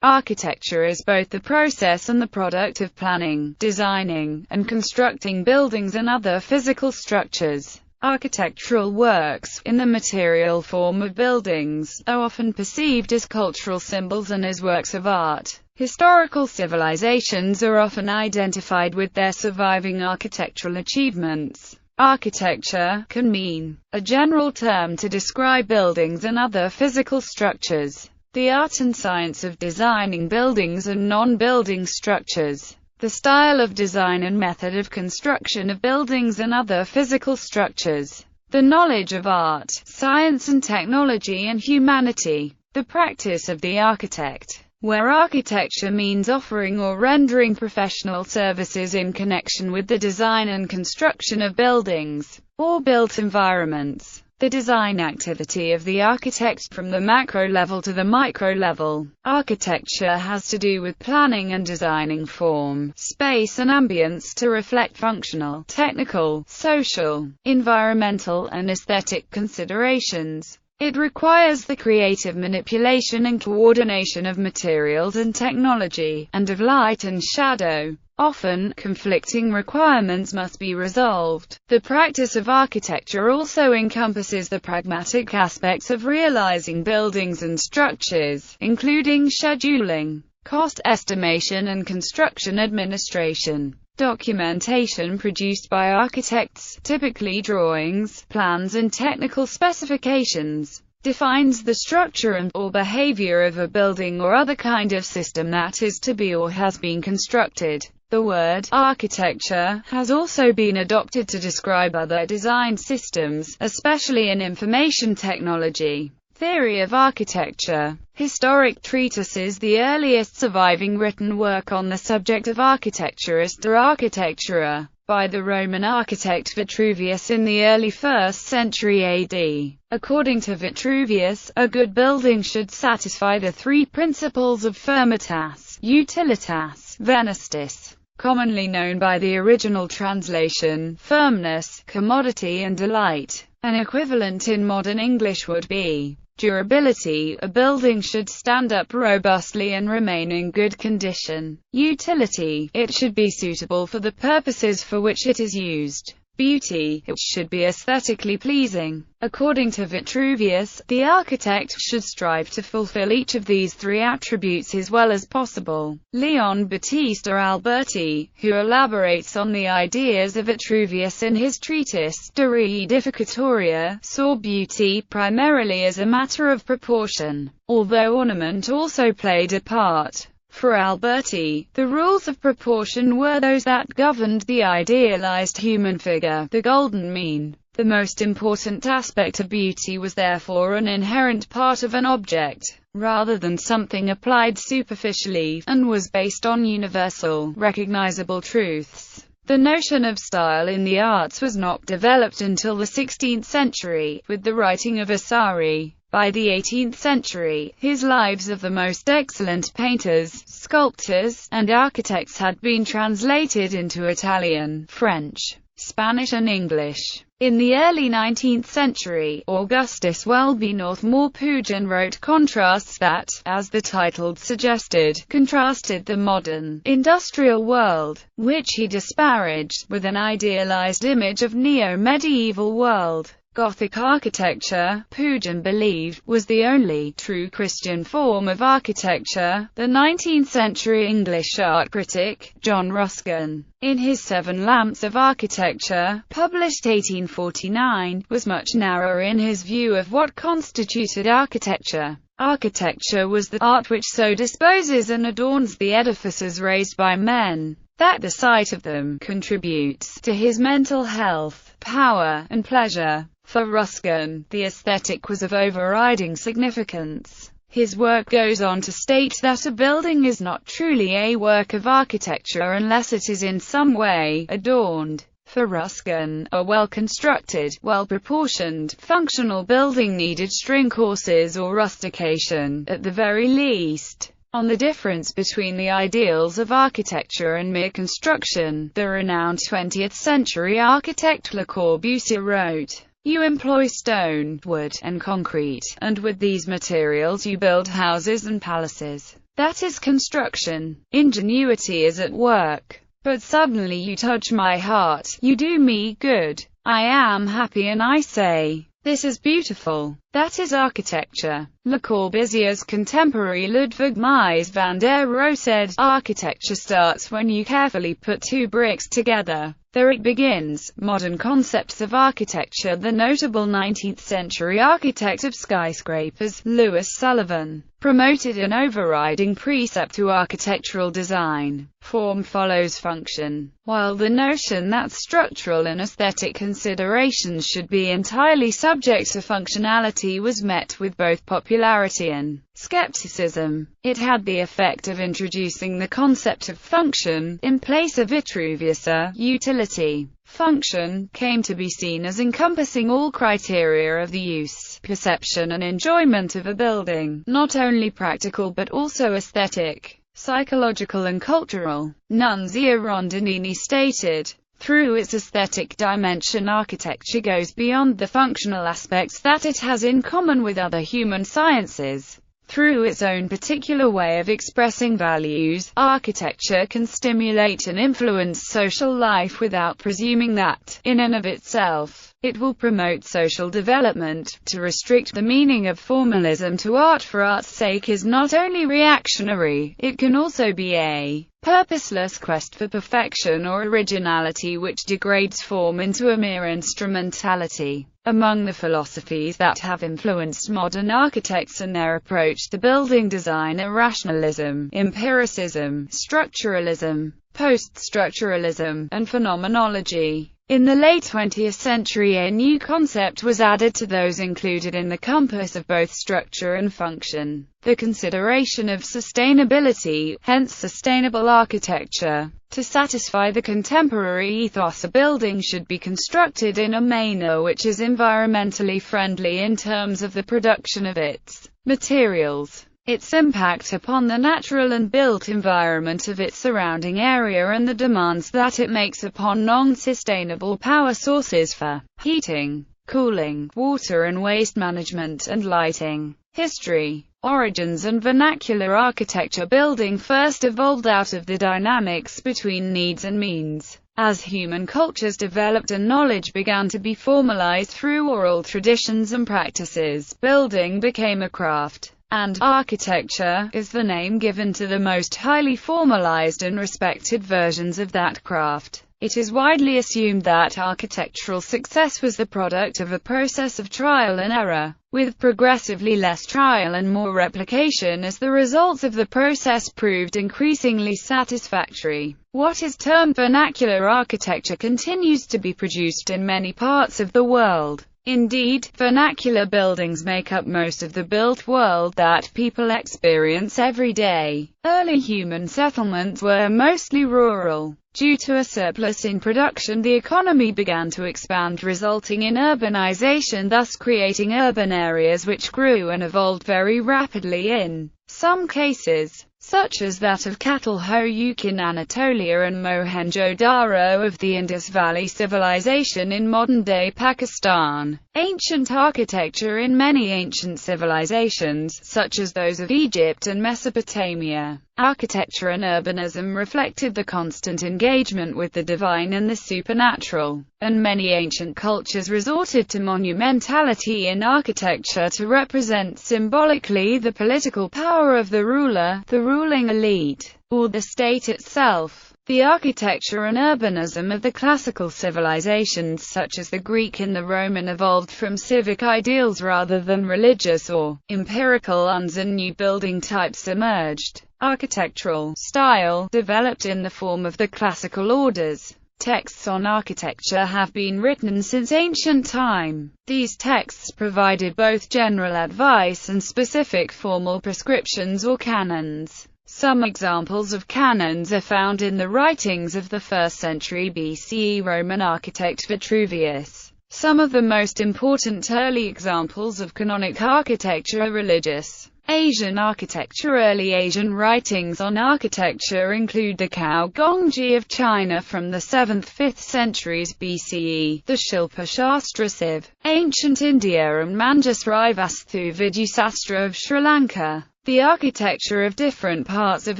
Architecture is both the process and the product of planning, designing, and constructing buildings and other physical structures. Architectural works, in the material form of buildings, are often perceived as cultural symbols and as works of art. Historical civilizations are often identified with their surviving architectural achievements. Architecture can mean a general term to describe buildings and other physical structures. The art and science of designing buildings and non-building structures. The style of design and method of construction of buildings and other physical structures. The knowledge of art, science and technology and humanity. The practice of the architect, where architecture means offering or rendering professional services in connection with the design and construction of buildings, or built environments. The design activity of the architect from the macro level to the micro level. Architecture has to do with planning and designing form, space and ambience to reflect functional, technical, social, environmental and aesthetic considerations. It requires the creative manipulation and coordination of materials and technology, and of light and shadow. Often, conflicting requirements must be resolved. The practice of architecture also encompasses the pragmatic aspects of realizing buildings and structures, including scheduling, cost estimation and construction administration. Documentation produced by architects, typically drawings, plans and technical specifications, defines the structure and/or behavior of a building or other kind of system that is to be or has been constructed. The word architecture has also been adopted to describe other design systems, especially in information technology. Theory of architecture. Historic treatises. The earliest surviving written work on the subject of architecture is De Architectura, by the Roman architect Vitruvius in the early 1st century AD. According to Vitruvius, a good building should satisfy the three principles of firmitas, utilitas, venestis, commonly known by the original translation, firmness, commodity and delight. An equivalent in modern English would be durability. A building should stand up robustly and remain in good condition. Utility. It should be suitable for the purposes for which it is used. Beauty. It should be aesthetically pleasing. According to Vitruvius, the architect should strive to fulfill each of these three attributes as well as possible. Leon Battista Alberti, who elaborates on the ideas of Vitruvius in his treatise De Reedificatoria, saw beauty primarily as a matter of proportion, although ornament also played a part. For Alberti, the rules of proportion were those that governed the idealized human figure, the golden mean. The most important aspect of beauty was therefore an inherent part of an object, rather than something applied superficially, and was based on universal, recognizable truths. The notion of style in the arts was not developed until the 16th century, with the writing of Vasari. By the 18th century, his lives of the most excellent painters, sculptors, and architects had been translated into Italian, French, Spanish and English. In the early 19th century, Augustus Welby Northmore Pugin wrote contrasts that, as the title suggested, contrasted the modern, industrial world, which he disparaged, with an idealized image of neo-medieval world. Gothic architecture, Pugin believed, was the only true Christian form of architecture. The 19th-century English art critic, John Ruskin, in his Seven Lamps of Architecture, published 1849, was much narrower in his view of what constituted architecture. Architecture was the art which so disposes and adorns the edifices raised by men, that the sight of them contributes to his mental health, power, and pleasure. For Ruskin, the aesthetic was of overriding significance. His work goes on to state that a building is not truly a work of architecture unless it is in some way adorned. For Ruskin, a well-constructed, well-proportioned, functional building needed string courses or rustication, at the very least. On the difference between the ideals of architecture and mere construction, the renowned 20th-century architect Le Corbusier wrote, "You employ stone, wood, and concrete, and with these materials you build houses and palaces. That is construction. Ingenuity is at work. But suddenly you touch my heart, you do me good. I am happy and I say, this is beautiful. That is architecture. Le Corbusier's contemporary Ludwig Mies van der Rohe said, architecture starts when you carefully put two bricks together. There it begins. Modern concepts of architecture. The notable 19th century architect of skyscrapers, Louis Sullivan, promoted an overriding precept to architectural design: form follows function, while the notion that structural and aesthetic considerations should be entirely subject to functionality was met with both popularity and skepticism. It had the effect of introducing the concept of function, in place of Vitruvius' utility. Function came to be seen as encompassing all criteria of the use, perception and enjoyment of a building, not only practical but also aesthetic, psychological and cultural. Nunzio Rondinini stated, through its aesthetic dimension, architecture goes beyond the functional aspects that it has in common with other human sciences. Through its own particular way of expressing values, architecture can stimulate and influence social life without presuming that, in and of itself, it will promote social development. To restrict the meaning of formalism to art for art's sake is not only reactionary, it can also be a purposeless quest for perfection or originality which degrades form into a mere instrumentality. Among the philosophies that have influenced modern architects and their approach to building design are rationalism, empiricism, structuralism, post-structuralism, and phenomenology. In the late 20th century, a new concept was added to those included in the compass of both structure and function: the consideration of sustainability, hence sustainable architecture. To satisfy the contemporary ethos, a building should be constructed in a manner which is environmentally friendly in terms of the production of its materials, its impact upon the natural and built environment of its surrounding area, and the demands that it makes upon non-sustainable power sources for heating, cooling, water and waste management, and lighting. History, origins and vernacular architecture. Building first evolved out of the dynamics between needs and means. As human cultures developed and knowledge began to be formalized through oral traditions and practices, building became a craft, and architecture is the name given to the most highly formalized and respected versions of that craft. It is widely assumed that architectural success was the product of a process of trial and error, with progressively less trial and more replication as the results of the process proved increasingly satisfactory. What is termed vernacular architecture continues to be produced in many parts of the world. Indeed, vernacular buildings make up most of the built world that people experience every day. Early human settlements were mostly rural. Due to a surplus in production, the economy began to expand, resulting in urbanization, thus creating urban areas which grew and evolved very rapidly in some cases, such as that of Catalhoyuk in Anatolia and Mohenjo-Daro of the Indus Valley Civilization in modern-day Pakistan. Ancient architecture. In many ancient civilizations, such as those of Egypt and Mesopotamia, architecture and urbanism reflected the constant engagement with the divine and the supernatural, and many ancient cultures resorted to monumentality in architecture to represent symbolically the political power of the ruler, the ruling elite, or the state itself. The architecture and urbanism of the classical civilizations such as the Greek and the Roman evolved from civic ideals rather than religious or empirical ones, and new building types emerged. Architectural style developed in the form of the classical orders. Texts on architecture have been written since ancient time. These texts provided both general advice and specific formal prescriptions or canons. Some examples of canons are found in the writings of the 1st century BCE Roman architect Vitruvius. Some of the most important early examples of canonic architecture are religious. Asian architecture. Early Asian writings on architecture include the Cao Gongji of China from the 7th–5th centuries BCE, the Shilpa Shastra Siv, ancient India, and Manjusri Vastu Vidyasastra of Sri Lanka. The architecture of different parts of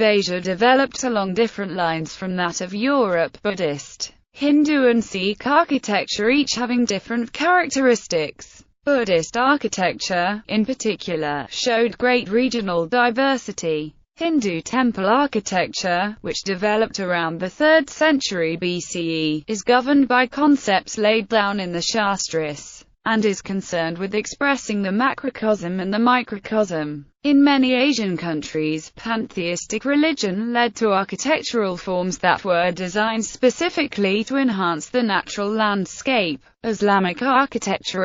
Asia developed along different lines from that of Europe. Buddhist, Hindu and Sikh architecture each having different characteristics. Buddhist architecture, in particular, showed great regional diversity. Hindu temple architecture, which developed around the 3rd century BCE, is governed by concepts laid down in the Shastras, and is concerned with expressing the macrocosm and the microcosm. In many Asian countries, pantheistic religion led to architectural forms that were designed specifically to enhance the natural landscape. Islamic architecture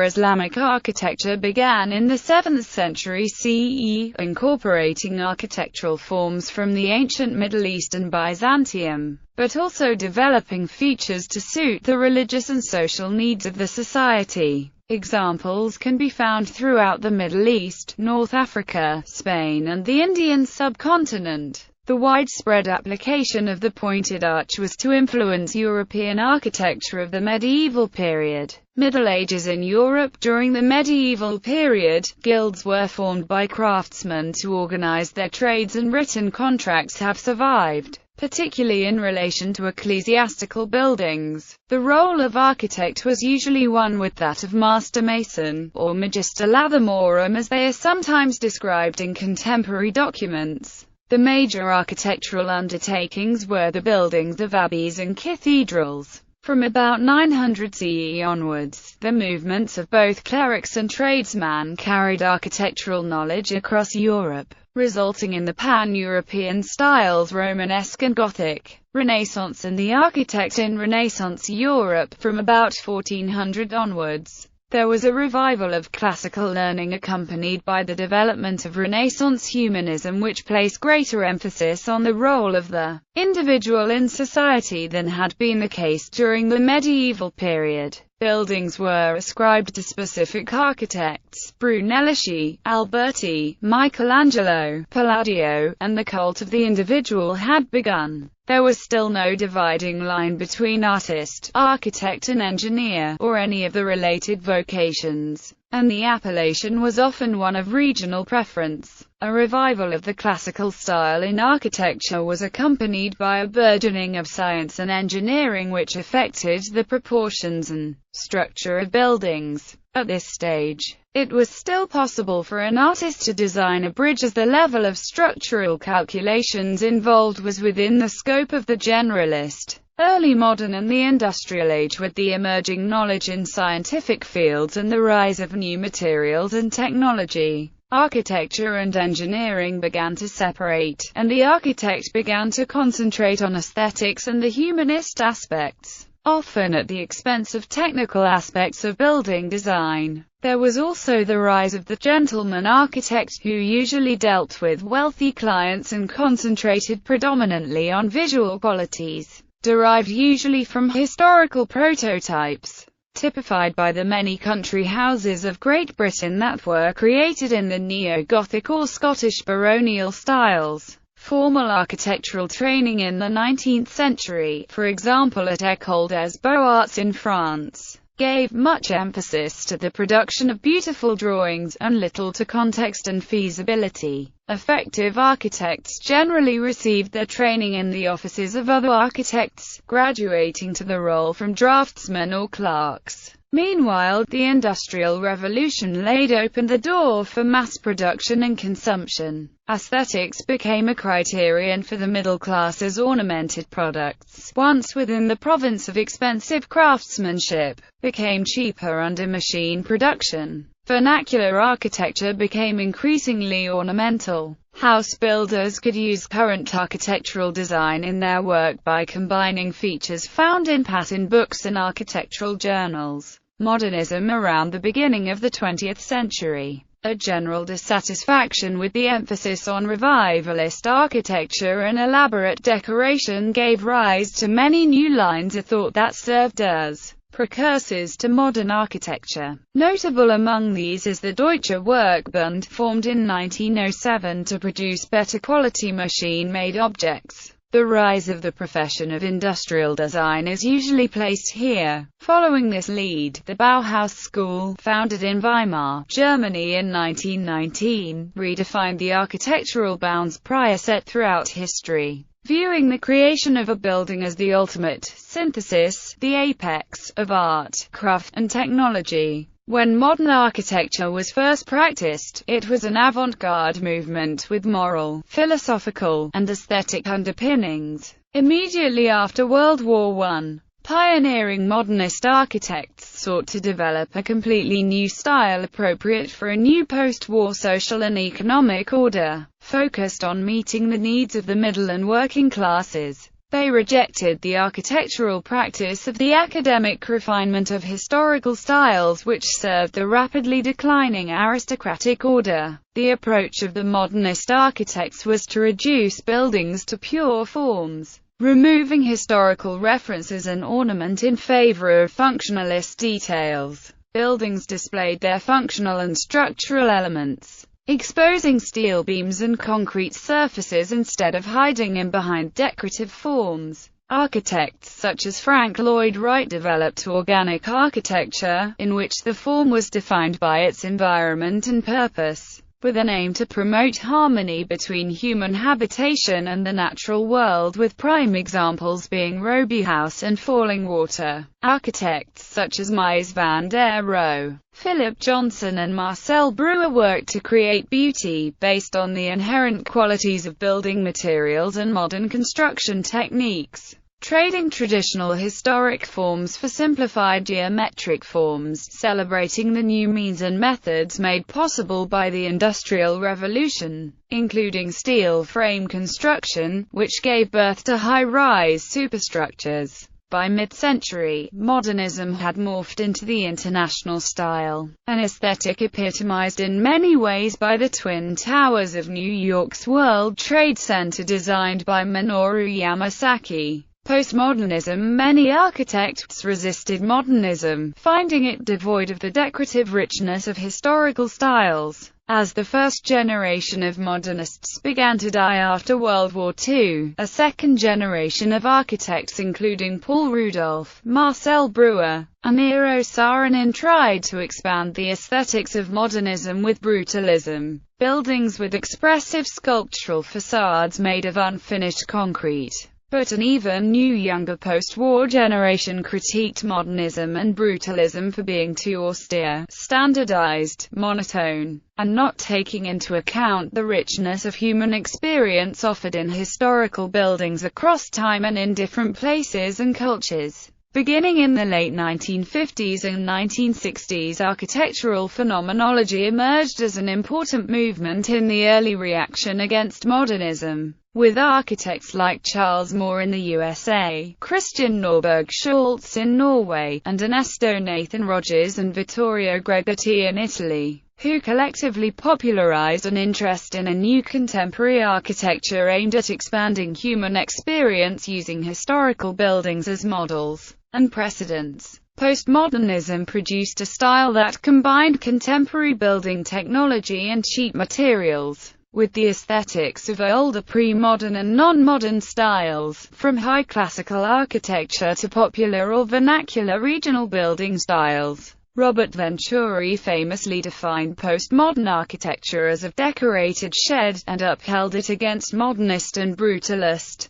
began in the 7th century CE, incorporating architectural forms from the ancient Middle East and Byzantium, but also developing features to suit the religious and social needs of the society. Examples can be found throughout the Middle East, North Africa, Spain and the Indian subcontinent. The widespread application of the pointed arch was to influence European architecture of the medieval period. Middle Ages in Europe. During the medieval period, guilds were formed by craftsmen to organize their trades, and written contracts have survived, particularly in relation to ecclesiastical buildings. The role of architect was usually one with that of master mason, or magister lathimorum as they are sometimes described in contemporary documents. The major architectural undertakings were the buildings of abbeys and cathedrals. From about 900 CE onwards, the movements of both clerics and tradesmen carried architectural knowledge across Europe, resulting in the pan-European styles Romanesque and Gothic Renaissance, and the architect in Renaissance Europe. From about 1400 onwards, there was a revival of classical learning accompanied by the development of Renaissance humanism, which placed greater emphasis on the role of the individual in society than had been the case during the medieval period. Buildings were ascribed to specific architects: Brunelleschi, Alberti, Michelangelo, Palladio, and the cult of the individual had begun. There was still no dividing line between artist, architect and engineer, or any of the related vocations, and the appellation was often one of regional preference. A revival of the classical style in architecture was accompanied by a burgeoning of science and engineering which affected the proportions and structure of buildings. At this stage, it was still possible for an artist to design a bridge, as the level of structural calculations involved was within the scope of the generalist. Early modern and the industrial age, with the emerging knowledge in scientific fields and the rise of new materials and technology, architecture and engineering began to separate, and the architect began to concentrate on aesthetics and the humanist aspects, often at the expense of technical aspects of building design. There was also the rise of the gentleman architect, who usually dealt with wealthy clients and concentrated predominantly on visual qualities, derived usually from historical prototypes, typified by the many country houses of Great Britain that were created in the neo-Gothic or Scottish baronial styles. Formal architectural training in the 19th century, for example at École des Beaux-Arts in France, gave much emphasis to the production of beautiful drawings, and little to context and feasibility. Effective architects generally received their training in the offices of other architects, graduating to the role from draftsmen or clerks. Meanwhile, the Industrial Revolution laid open the door for mass production and consumption. Aesthetics became a criterion for the middle class's ornamented products, once within the province of expensive craftsmanship, became cheaper under machine production. Vernacular architecture became increasingly ornamental. House builders could use current architectural design in their work by combining features found in pattern books and architectural journals. Modernism around the beginning of the 20th century. A general dissatisfaction with the emphasis on revivalist architecture and elaborate decoration gave rise to many new lines of thought that served as precursors to modern architecture. Notable among these is the Deutscher Werkbund, formed in 1907 to produce better quality machine-made objects. The rise of the profession of industrial design is usually placed here. Following this lead, the Bauhaus school, founded in Weimar, Germany in 1919, redefined the architectural bounds prior set throughout history, viewing the creation of a building as the ultimate synthesis, the apex, of art, craft, and technology. When modern architecture was first practiced, it was an avant-garde movement with moral, philosophical, and aesthetic underpinnings. Immediately after World War I, pioneering modernist architects sought to develop a completely new style appropriate for a new post-war social and economic order, focused on meeting the needs of the middle and working classes. They rejected the architectural practice of the academic refinement of historical styles which served the rapidly declining aristocratic order. The approach of the modernist architects was to reduce buildings to pure forms, removing historical references and ornament in favor of functionalist details. Buildings displayed their functional and structural elements, exposing steel beams and concrete surfaces instead of hiding in behind decorative forms. Architects such as Frank Lloyd Wright developed organic architecture, in which the form was defined by its environment and purpose, with an aim to promote harmony between human habitation and the natural world, with prime examples being Roby House and Falling Water. Architects such as Mies van der Rohe, Philip Johnson and Marcel Breuer worked to create beauty, based on the inherent qualities of building materials and modern construction techniques, trading traditional historic forms for simplified geometric forms, celebrating the new means and methods made possible by the Industrial Revolution, including steel frame construction, which gave birth to high-rise superstructures. By mid-century, modernism had morphed into the international style, an aesthetic epitomized in many ways by the Twin Towers of New York's World Trade Center designed by Minoru Yamasaki. Postmodernism. Many architects resisted modernism, finding it devoid of the decorative richness of historical styles. As the first generation of modernists began to die after World War II, a second generation of architects including Paul Rudolph, Marcel Breuer, and Eero Saarinen tried to expand the aesthetics of modernism with brutalism. Buildings with expressive sculptural facades made of unfinished concrete. But an even new younger post-war generation critiqued modernism and brutalism for being too austere, standardized, monotone, and not taking into account the richness of human experience offered in historical buildings across time and in different places and cultures. Beginning in the late 1950s and 1960s, architectural phenomenology emerged as an important movement in the early reaction against modernism, with architects like Charles Moore in the USA, Christian Norberg Schultz in Norway, and Ernesto Nathan Rogers and Vittorio Gregotti in Italy, who collectively popularized an interest in a new contemporary architecture aimed at expanding human experience using historical buildings as models and precedents. Postmodernism produced a style that combined contemporary building technology and cheap materials with the aesthetics of older pre-modern and non-modern styles, from high classical architecture to popular or vernacular regional building styles. Robert Venturi famously defined postmodern architecture as a decorated shed, and upheld it against modernist and brutalist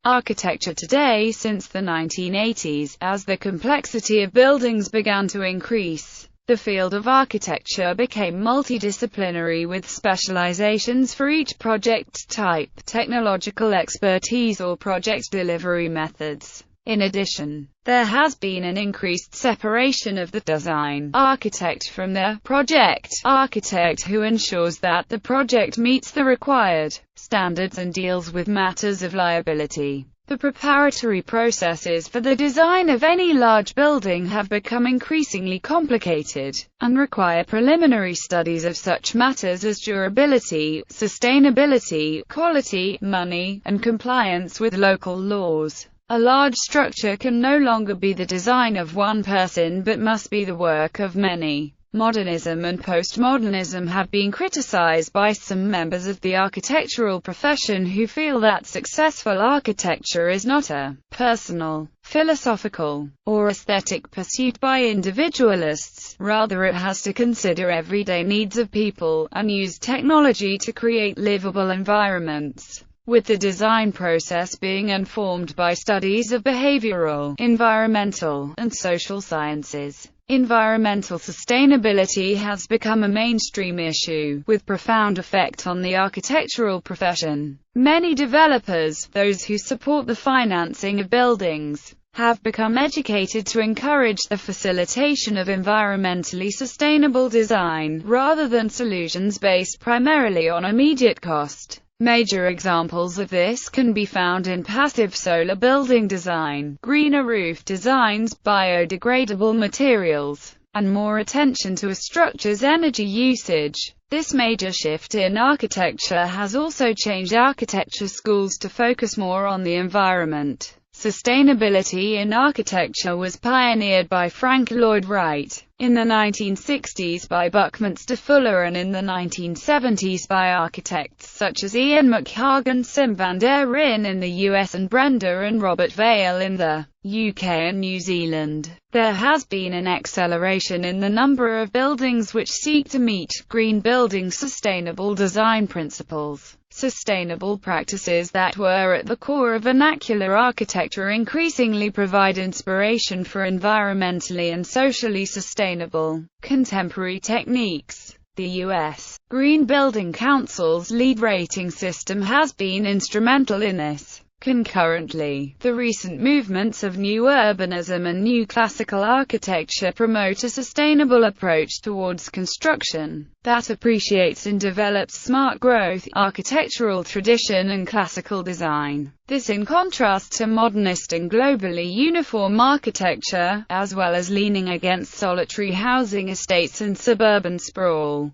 architecture today. Since the 1980s, as the complexity of buildings began to increase, the field of architecture became multidisciplinary with specializations for each project type, technological expertise or project delivery methods. In addition, there has been an increased separation of the design architect from the project architect, who ensures that the project meets the required standards and deals with matters of liability. The preparatory processes for the design of any large building have become increasingly complicated, and require preliminary studies of such matters as durability, sustainability, quality, money, and compliance with local laws. A large structure can no longer be the design of one person but must be the work of many. Modernism and postmodernism have been criticized by some members of the architectural profession who feel that successful architecture is not a personal, philosophical, or aesthetic pursuit by individualists. Rather, it has to consider everyday needs of people, and use technology to create livable environments, with the design process being informed by studies of behavioral, environmental, and social sciences. Environmental sustainability has become a mainstream issue, with profound effect on the architectural profession. Many developers, those who support the financing of buildings, have become educated to encourage the facilitation of environmentally sustainable design, rather than solutions based primarily on immediate cost. Major examples of this can be found in passive solar building design, greener roof designs, biodegradable materials, and more attention to a structure's energy usage. This major shift in architecture has also changed architecture schools to focus more on the environment. Sustainability in architecture was pioneered by Frank Lloyd Wright in the 1960s, by Buckminster Fuller, and in the 1970s by architects such as Ian McHarg, Sim van der Ryn in the US, and Brenda and Robert Vale in the UK and New Zealand. There has been an acceleration in the number of buildings which seek to meet green building sustainable design principles. Sustainable practices that were at the core of vernacular architecture increasingly provide inspiration for environmentally and socially sustainable, contemporary techniques. The U.S. Green Building Council's LEED rating system has been instrumental in this. Concurrently, the recent movements of new urbanism and new classical architecture promote a sustainable approach towards construction that appreciates and develops smart growth, architectural tradition and classical design. This in contrast to modernist and globally uniform architecture, as well as leaning against solitary housing estates and suburban sprawl.